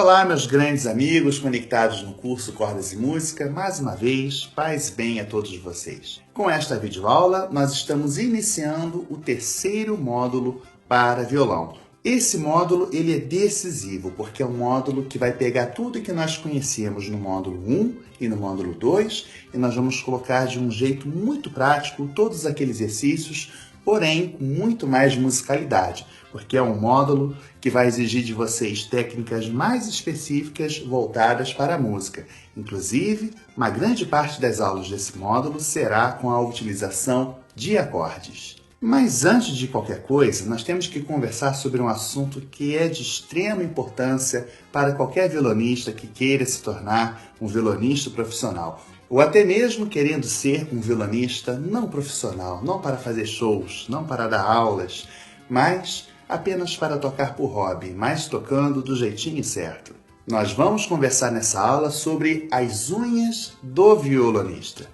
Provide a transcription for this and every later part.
Olá, meus grandes amigos conectados no curso Cordas e Música. Mais uma vez, paz e bem a todos vocês. Com esta videoaula, nós estamos iniciando o terceiro módulo para violão. Esse módulo ele é decisivo, porque é um módulo que vai pegar tudo que nós conhecemos no módulo 1 e no módulo 2, e nós vamos colocar de um jeito muito prático todos aqueles exercícios, porém com muito mais musicalidade, porque é um módulo que vai exigir de vocês técnicas mais específicas voltadas para a música. Inclusive, uma grande parte das aulas desse módulo será com a utilização de acordes. Mas antes de qualquer coisa, nós temos que conversar sobre um assunto que é de extrema importância para qualquer violonista que queira se tornar um violonista profissional, ou até mesmo querendo ser um violonista não profissional, não para fazer shows, não para dar aulas, mas apenas para tocar por hobby, mas tocando do jeitinho certo. Nós vamos conversar nessa aula sobre as unhas do violonista.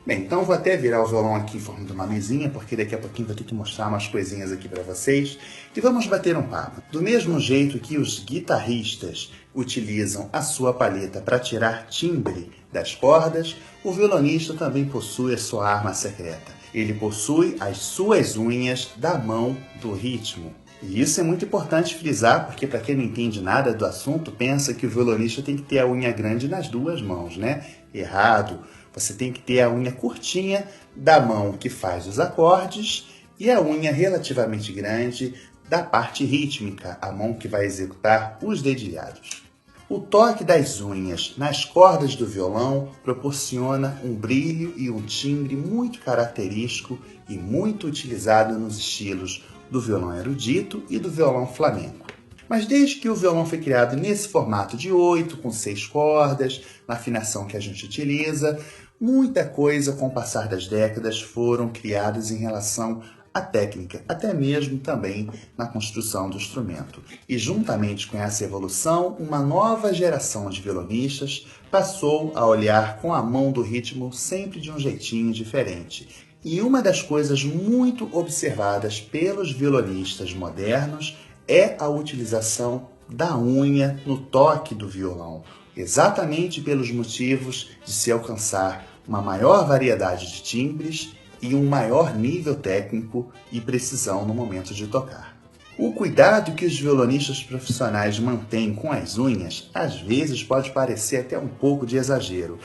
Bem, então vou até virar o violão aqui em forma de uma mesinha, porque daqui a pouquinho vou ter que mostrar umas coisinhas aqui para vocês. E vamos bater um papo. Do mesmo jeito que os guitarristas utilizam a sua palheta para tirar timbre das cordas, o violonista também possui a sua arma secreta. Ele possui as suas unhas da mão do ritmo. E isso é muito importante frisar, porque para quem não entende nada do assunto, pensa que o violonista tem que ter a unha grande nas duas mãos, né? Errado. Você tem que ter a unha curtinha da mão que faz os acordes e a unha relativamente grande da parte rítmica, a mão que vai executar os dedilhados. O toque das unhas nas cordas do violão proporciona um brilho e um timbre muito característico e muito utilizado nos estilos do violão erudito e do violão flamenco. Mas desde que o violão foi criado nesse formato de 8, com 6 cordas, na afinação que a gente utiliza, muita coisa com o passar das décadas foram criadas em relação à técnica, até mesmo também na construção do instrumento. E juntamente com essa evolução, uma nova geração de violonistas passou a olhar com a mão do ritmo sempre de um jeitinho diferente. E uma das coisas muito observadas pelos violonistas modernos é a utilização da unha no toque do violão, exatamente pelos motivos de se alcançar uma maior variedade de timbres e um maior nível técnico e precisão no momento de tocar. O cuidado que os violonistas profissionais mantêm com as unhas, às vezes pode parecer até um pouco de exagero,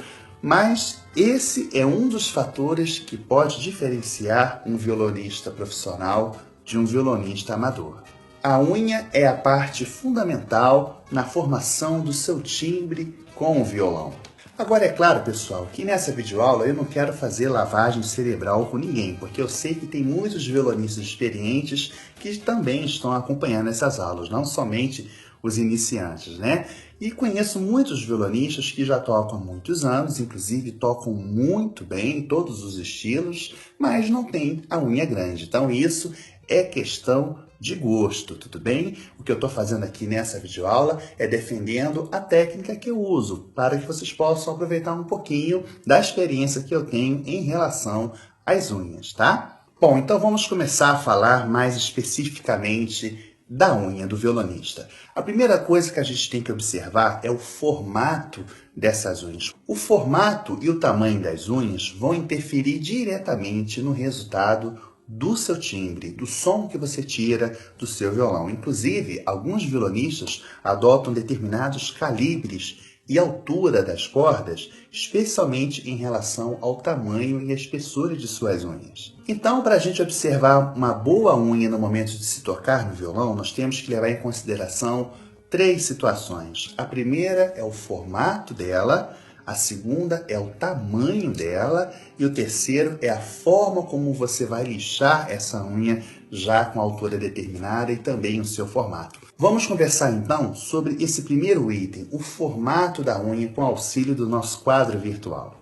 mas esse é um dos fatores que pode diferenciar um violonista profissional de um violonista amador. A unha é a parte fundamental na formação do seu timbre com o violão. Agora, é claro, pessoal, que nessa videoaula eu não quero fazer lavagem cerebral com ninguém, porque eu sei que tem muitos violonistas experientes que também estão acompanhando essas aulas, não somente os iniciantes, né? E conheço muitos violonistas que já tocam há muitos anos, inclusive tocam muito bem todos os estilos, mas não têm a unha grande. Então isso é questão de gosto, tudo bem? O que eu estou fazendo aqui nessa videoaula é defendendo a técnica que eu uso, para que vocês possam aproveitar um pouquinho da experiência que eu tenho em relação às unhas, tá? Bom, então vamos começar a falar mais especificamente da unha do violonista. A primeira coisa que a gente tem que observar é o formato dessas unhas. O formato e o tamanho das unhas vão interferir diretamente no resultado do seu timbre, do som que você tira do seu violão. Inclusive, alguns violonistas adotam determinados calibres e altura das cordas, especialmente em relação ao tamanho e à espessura de suas unhas. Então, para a gente observar uma boa unha no momento de se tocar no violão, nós temos que levar em consideração 3 situações. A primeira é o formato dela, a segunda é o tamanho dela e o terceiro é a forma como você vai lixar essa unha já com a altura determinada e também o seu formato. Vamos conversar então sobre esse primeiro item, o formato da unha com auxílio do nosso quadro virtual.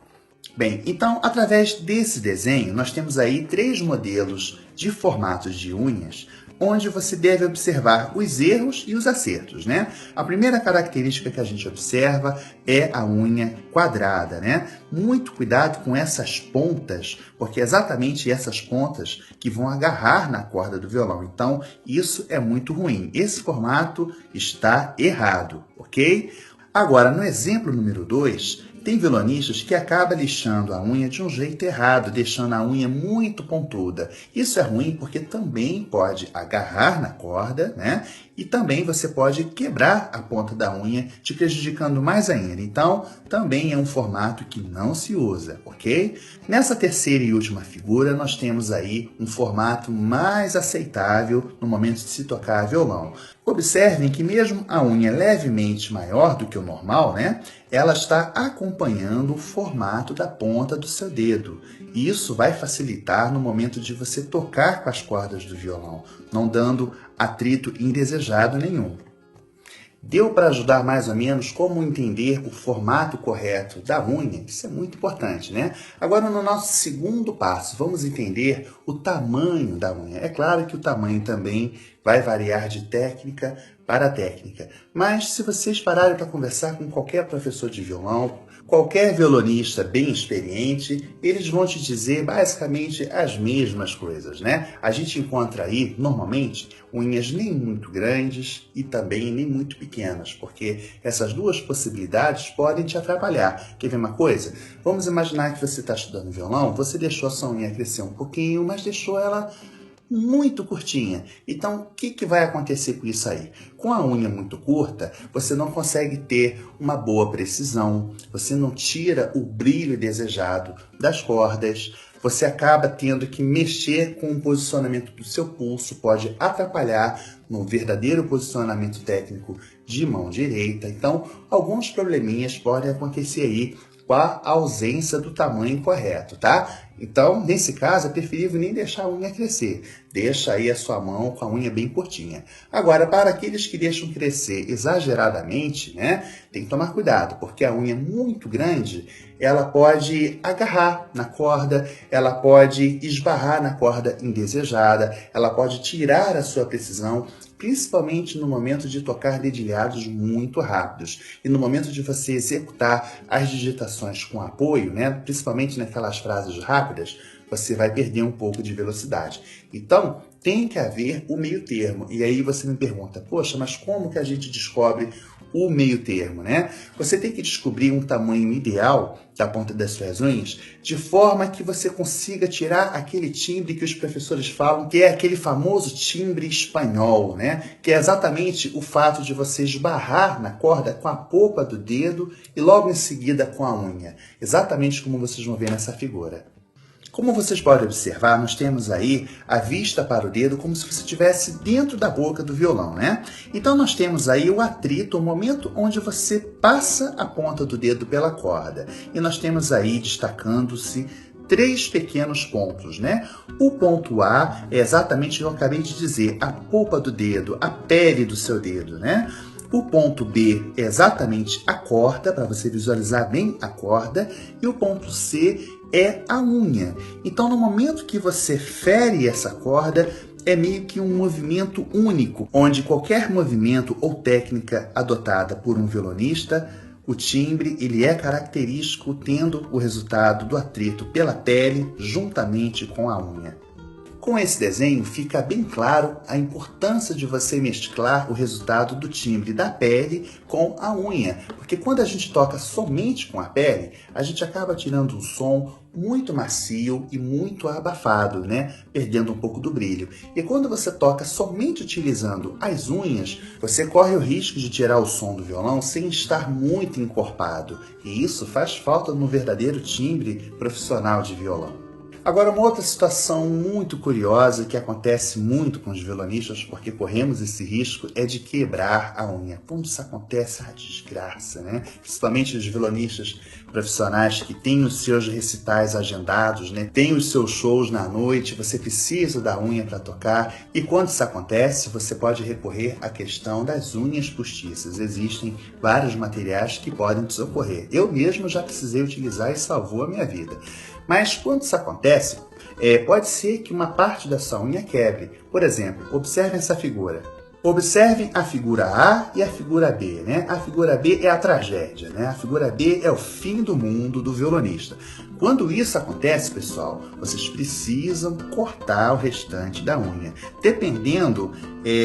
Bem, então através desse desenho nós temos aí 3 modelos de formatos de unhas onde você deve observar os erros e os acertos, né? A primeira característica que a gente observa é a unha quadrada, né? Muito cuidado com essas pontas, porque é exatamente essas pontas que vão agarrar na corda do violão. Então, isso é muito ruim. Esse formato está errado, ok? Agora, no exemplo número 2, tem violonistas que acabam lixando a unha de um jeito errado, deixando a unha muito pontuda. Isso é ruim porque também pode agarrar na corda, né? E também você pode quebrar a ponta da unha, te prejudicando mais ainda. Então, também é um formato que não se usa, ok? Nessa terceira e última figura, nós temos aí um formato mais aceitável no momento de se tocar violão. Observem que mesmo a unha levemente maior do que o normal, né? Ela está acompanhando o formato da ponta do seu dedo. Isso vai facilitar no momento de você tocar com as cordas do violão, não dando atrito indesejado nenhum. Deu para ajudar mais ou menos como entender o formato correto da unha? Isso é muito importante, né? Agora, no nosso segundo passo, vamos entender o tamanho da unha. É claro que o tamanho também vai variar de técnica para técnica, mas se vocês pararem para conversar com qualquer professor de violão, qualquer violonista bem experiente, eles vão te dizer basicamente as mesmas coisas, né? A gente encontra aí, normalmente, unhas nem muito grandes e também nem muito pequenas, porque essas duas possibilidades podem te atrapalhar. Quer ver uma coisa? Vamos imaginar que você está estudando violão, você deixou a sua unha crescer um pouquinho, mas deixou ela muito curtinha. Então, o que vai acontecer com isso aí? Com a unha muito curta, você não consegue ter uma boa precisão, você não tira o brilho desejado das cordas, você acaba tendo que mexer com o posicionamento do seu pulso, pode atrapalhar no verdadeiro posicionamento técnico de mão direita. Então, alguns probleminhas podem acontecer aí com a ausência do tamanho correto, tá? Então, nesse caso, é preferível nem deixar a unha crescer. Deixa aí a sua mão com a unha bem curtinha. Agora, para aqueles que deixam crescer exageradamente, né, tem que tomar cuidado, porque a unha muito grande, ela pode agarrar na corda, ela pode esbarrar na corda indesejada, ela pode tirar a sua precisão, principalmente no momento de tocar dedilhados muito rápidos e no momento de você executar as digitações com apoio, né, principalmente naquelas frases rápidas, você vai perder um pouco de velocidade. Então, tem que haver o meio termo. E aí você me pergunta, poxa, mas como que a gente descobre o meio termo, né? Você tem que descobrir um tamanho ideal da ponta das suas unhas, de forma que você consiga tirar aquele timbre que os professores falam, que é aquele famoso timbre espanhol, né? Que é exatamente o fato de você esbarrar na corda com a polpa do dedo e logo em seguida com a unha. Exatamente como vocês vão ver nessa figura. Como vocês podem observar, nós temos aí a vista para o dedo como se você estivesse dentro da boca do violão, né? Então nós temos aí o atrito, o momento onde você passa a ponta do dedo pela corda. E nós temos aí destacando-se 3 pequenos pontos, né? O ponto A é exatamente o que eu acabei de dizer, a polpa do dedo, a pele do seu dedo, né? O ponto B é exatamente a corda, para você visualizar bem a corda, e o ponto C é a unha. Então, no momento que você fere essa corda, é meio que um movimento único, onde qualquer movimento ou técnica adotada por um violonista, o timbre ele é característico, tendo o resultado do atrito pela pele juntamente com a unha. Com esse desenho fica bem claro a importância de você mesclar o resultado do timbre da pele com a unha, porque quando a gente toca somente com a pele, a gente acaba tirando um som muito macio e muito abafado, né? Perdendo um pouco do brilho. E quando você toca somente utilizando as unhas, você corre o risco de tirar o som do violão sem estar muito encorpado. E isso faz falta no verdadeiro timbre profissional de violão. Agora, uma outra situação muito curiosa que acontece muito com os violonistas, porque corremos esse risco, é de quebrar a unha. Quando isso acontece, é uma desgraça, né? Principalmente os violonistas profissionais que têm os seus recitais agendados, né? Tem os seus shows na noite, você precisa da unha para tocar. E quando isso acontece, você pode recorrer à questão das unhas postiças. Existem vários materiais que podem te socorrer. Eu mesmo já precisei utilizar e salvou a minha vida. Mas quando isso acontece, acontece, pode ser que uma parte da sua unha quebre. Por exemplo, observe essa figura. Observem a figura A e a figura B, né? A figura B é a tragédia, né? A figura B é o fim do mundo do violonista. Quando isso acontece, pessoal, vocês precisam cortar o restante da unha. Dependendo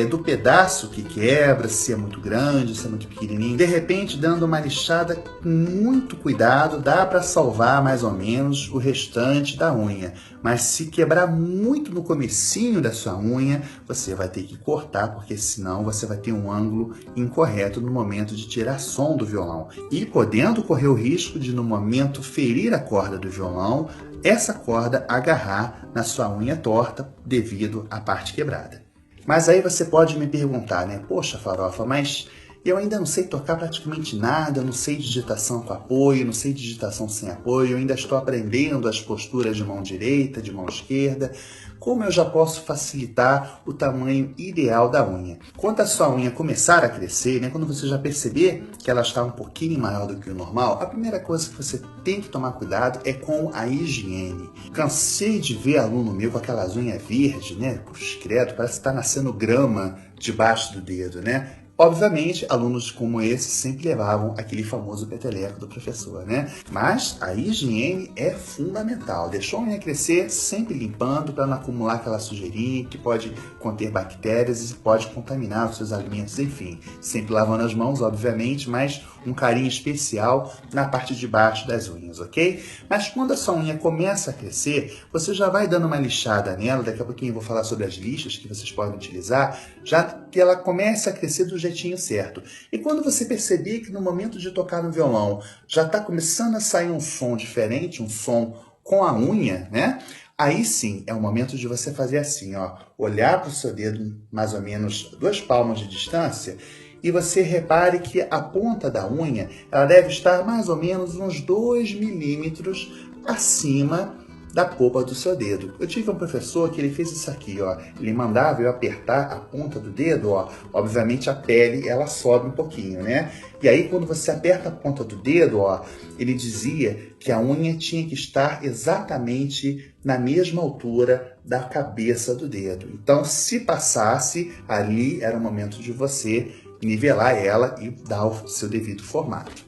do pedaço que quebra, se é muito grande, se é muito pequenininho, de repente, dando uma lixada com muito cuidado, dá para salvar mais ou menos o restante da unha. Mas se quebrar muito no comecinho da sua unha, você vai ter que cortar, porque senão você vai ter um ângulo incorreto no momento de tirar som do violão. E podendo correr o risco de, no momento, ferir a corda do violão, essa corda agarrar na sua unha torta devido à parte quebrada. Mas aí você pode me perguntar, né? Poxa, Farofa, mas eu ainda não sei tocar praticamente nada, eu não sei digitação com apoio, não sei digitação sem apoio, eu ainda estou aprendendo as posturas de mão direita, de mão esquerda. Como eu já posso facilitar o tamanho ideal da unha? Quando a sua unha começar a crescer, né, quando você já perceber que ela está um pouquinho maior do que o normal, a primeira coisa que você tem que tomar cuidado é com a higiene. Cansei de ver aluno meu com aquelas unhas verdes, né? Puxa, credo, parece que está nascendo grama debaixo do dedo, né? Obviamente, alunos como esse sempre levavam aquele famoso peteleco do professor, né? Mas a higiene é fundamental. Deixou a unha crescer, sempre limpando para não acumular aquela sujeirinha que pode conter bactérias e pode contaminar os seus alimentos, enfim. Sempre lavando as mãos, obviamente, mas um carinho especial na parte de baixo das unhas, ok? Mas quando a sua unha começa a crescer, você já vai dando uma lixada nela, daqui a pouquinho eu vou falar sobre as lixas que vocês podem utilizar, já que ela começa a crescer do jeitinho certo. E quando você perceber que no momento de tocar no violão já está começando a sair um som diferente, um som com a unha, né? Aí sim é o momento de você fazer assim, ó, olhar para o seu dedo mais ou menos 2 palmos de distância e você repare que a ponta da unha ela deve estar mais ou menos uns 2 milímetros acima da polpa do seu dedo. Eu tive um professor que ele fez isso aqui, ó. Ele mandava eu apertar a ponta do dedo, ó. Obviamente a pele, ela sobe um pouquinho, né? E aí quando você aperta a ponta do dedo, ó, ele dizia que a unha tinha que estar exatamente na mesma altura da cabeça do dedo. Então, se passasse, ali era o momento de você nivelar ela e dar o seu devido formato.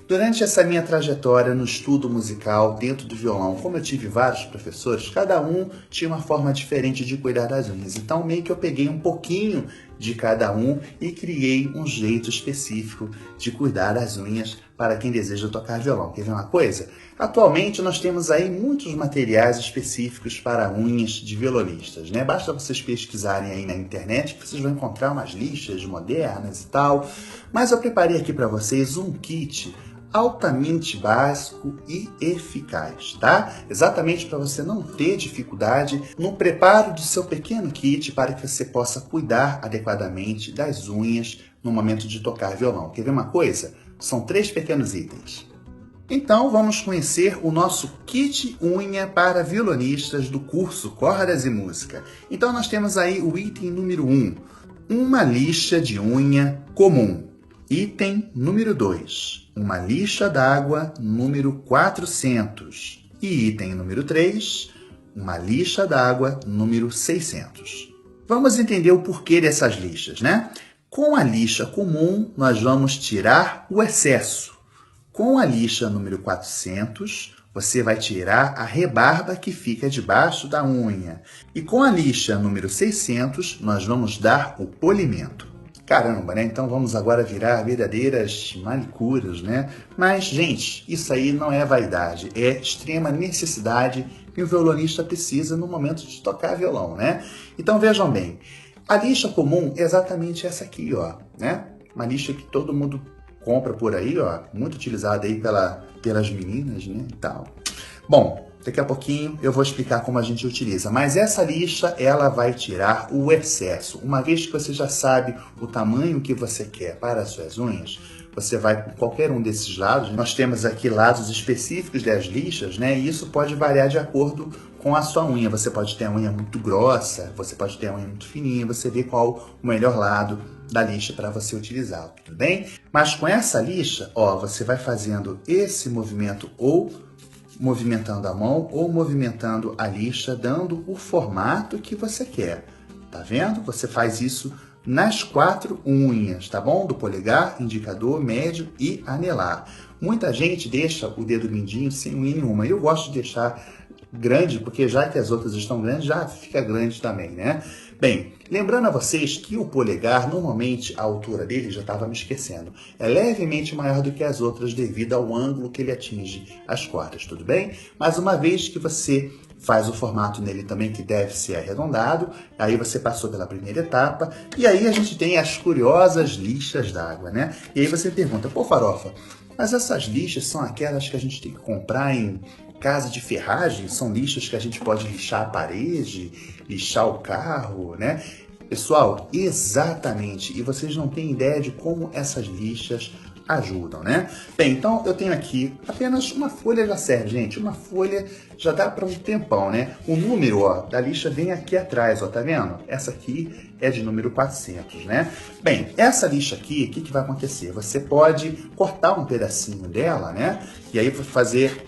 Durante essa minha trajetória no estudo musical dentro do violão, como eu tive vários professores, cada um tinha uma forma diferente de cuidar das unhas. Então meio que eu peguei um pouquinho de cada um e criei um jeito específico de cuidar das unhas para quem deseja tocar violão. Quer ver uma coisa? Atualmente nós temos aí muitos materiais específicos para unhas de violonistas, né? Basta vocês pesquisarem aí na internet que vocês vão encontrar umas lixas modernas e tal. Mas eu preparei aqui para vocês um kit altamente básico e eficaz, tá? Exatamente para você não ter dificuldade no preparo do seu pequeno kit para que você possa cuidar adequadamente das unhas no momento de tocar violão. Quer ver uma coisa? São 3 pequenos itens. Então vamos conhecer o nosso kit unha para violonistas do curso Cordas e Música. Então nós temos aí o item número 1, uma lixa de unha comum. Item número 2, uma lixa d'água número 400. E item número 3, uma lixa d'água número 600. Vamos entender o porquê dessas lixas, né? Com a lixa comum, nós vamos tirar o excesso. Com a lixa número 400, você vai tirar a rebarba que fica debaixo da unha. E com a lixa número 600, nós vamos dar o polimento. Caramba, né? Então vamos agora virar verdadeiras manicuras, né? Mas, gente, isso aí não é vaidade, é extrema necessidade que o violonista precisa no momento de tocar violão, né? Então vejam bem, a lixa comum é exatamente essa aqui, ó, né? Uma lixa que todo mundo compra por aí, ó, muito utilizada aí pelas meninas, né, e tal. Bom, daqui a pouquinho eu vou explicar como a gente utiliza, mas essa lixa, ela vai tirar o excesso. Uma vez que você já sabe o tamanho que você quer para as suas unhas, você vai por qualquer um desses lados. Nós temos aqui lados específicos das lixas, né? E isso pode variar de acordo com a sua unha. Você pode ter a unha muito grossa, você pode ter a unha muito fininha, você vê qual o melhor lado da lixa para você utilizar, tudo bem? Mas com essa lixa, ó, você vai fazendo esse movimento ou movimentando a mão ou movimentando a lixa, dando o formato que você quer. Tá vendo? Você faz isso nas 4 unhas, tá bom? Do polegar, indicador, médio e anelar. Muita gente deixa o dedo mindinho sem unha nenhuma. Eu gosto de deixar grande, porque já que as outras estão grandes, já fica grande também, né? Bem, lembrando a vocês que o polegar, normalmente a altura dele, já estava me esquecendo, é levemente maior do que as outras devido ao ângulo que ele atinge as cordas, tudo bem? Mas uma vez que você faz o formato nele também, que deve ser arredondado, aí você passou pela primeira etapa, e aí a gente tem as curiosas lixas d'água, né? E aí você pergunta, pô, Farofa, mas essas lixas são aquelas que a gente tem que comprar em casa de ferragem? São lixas que a gente pode lixar a parede, lixar o carro, né? Pessoal, exatamente. E vocês não têm ideia de como essas lixas ajudam, né? Bem, então eu tenho aqui apenas uma folha já serve, gente. Uma folha já dá para um tempão, né? O número, ó, da lixa vem aqui atrás, ó, tá vendo? Essa aqui é de número 400, né? Bem, essa lixa aqui, o que vai acontecer? Você pode cortar um pedacinho dela, né? E aí fazer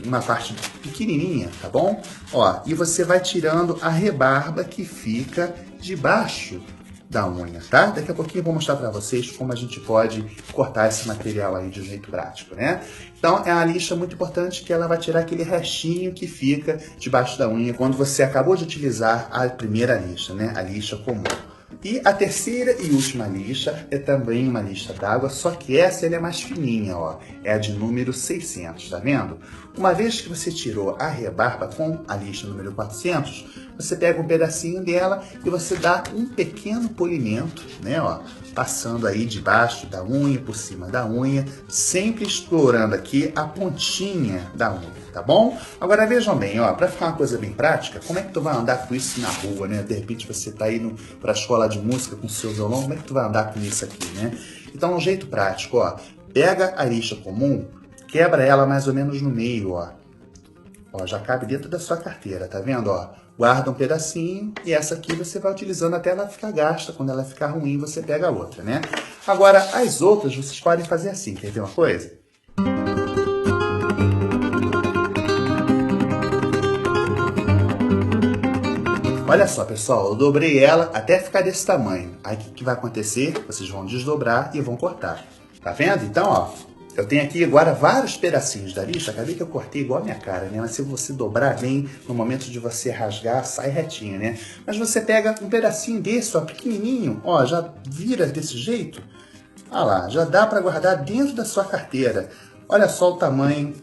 uma parte pequenininha, tá bom? Ó, e você vai tirando a rebarba que fica debaixo da unha, tá? Daqui a pouquinho eu vou mostrar para vocês como a gente pode cortar esse material aí de um jeito prático, né? Então é uma lixa muito importante que ela vai tirar aquele restinho que fica debaixo da unha quando você acabou de utilizar a primeira lixa, né? A lixa comum. E a terceira e última lixa é também uma lixa d'água, só que essa é mais fininha, ó. É a de número 600, tá vendo? Uma vez que você tirou a rebarba com a lixa número 400, você pega um pedacinho dela e você dá um pequeno polimento, né, ó, passando aí debaixo da unha, por cima da unha, sempre explorando aqui a pontinha da unha, tá bom? Agora vejam bem, ó, para ficar uma coisa bem prática, como é que tu vai andar com isso na rua, né? De repente você tá indo para a escola de música com o seu violão, como é que tu vai andar com isso aqui, né? Então, um jeito prático, ó, pega a lixa comum, quebra ela mais ou menos no meio, ó. Ó, já cabe dentro da sua carteira, tá vendo, ó? Guarda um pedacinho e essa aqui você vai utilizando até ela ficar gasta. Quando ela ficar ruim, você pega a outra, né? Agora, as outras vocês podem fazer assim, quer ver uma coisa? Olha só, pessoal, eu dobrei ela até ficar desse tamanho. Aí o que vai acontecer? Vocês vão desdobrar e vão cortar. Tá vendo? Então, ó, eu tenho aqui agora vários pedacinhos da lixa. Acabei que eu cortei igual a minha cara, né? Mas se você dobrar bem, no momento de você rasgar, sai retinho, né? Mas você pega um pedacinho desse, ó, pequenininho, ó, já vira desse jeito. Olha lá, já dá para guardar dentro da sua carteira. Olha só o tamanho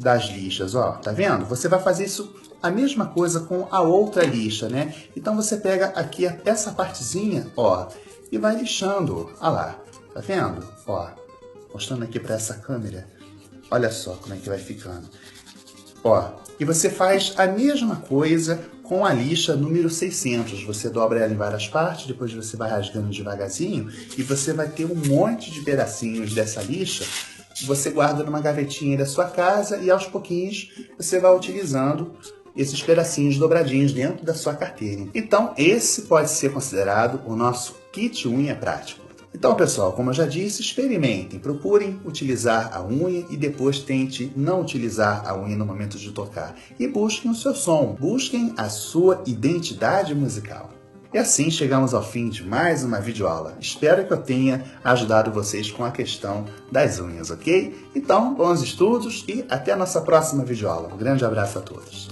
das lixas, ó, tá vendo? Você vai fazer isso a mesma coisa com a outra lixa, né? Então você pega aqui essa partezinha, ó, e vai lixando, ó lá, tá vendo? Ó, mostrando aqui para essa câmera, olha só como é que vai ficando. Ó, e você faz a mesma coisa com a lixa número 600. Você dobra ela em várias partes, depois você vai rasgando devagarzinho e você vai ter um monte de pedacinhos dessa lixa. Você guarda numa gavetinha da sua casa e aos pouquinhos você vai utilizando esses pedacinhos dobradinhos dentro da sua carteira. Então, esse pode ser considerado o nosso kit unha prático. Então, pessoal, como eu já disse, experimentem, procurem utilizar a unha e depois tente não utilizar a unha no momento de tocar. E busquem o seu som, busquem a sua identidade musical. E assim chegamos ao fim de mais uma videoaula. Espero que eu tenha ajudado vocês com a questão das unhas, ok? Então, bons estudos e até a nossa próxima videoaula. Um grande abraço a todos.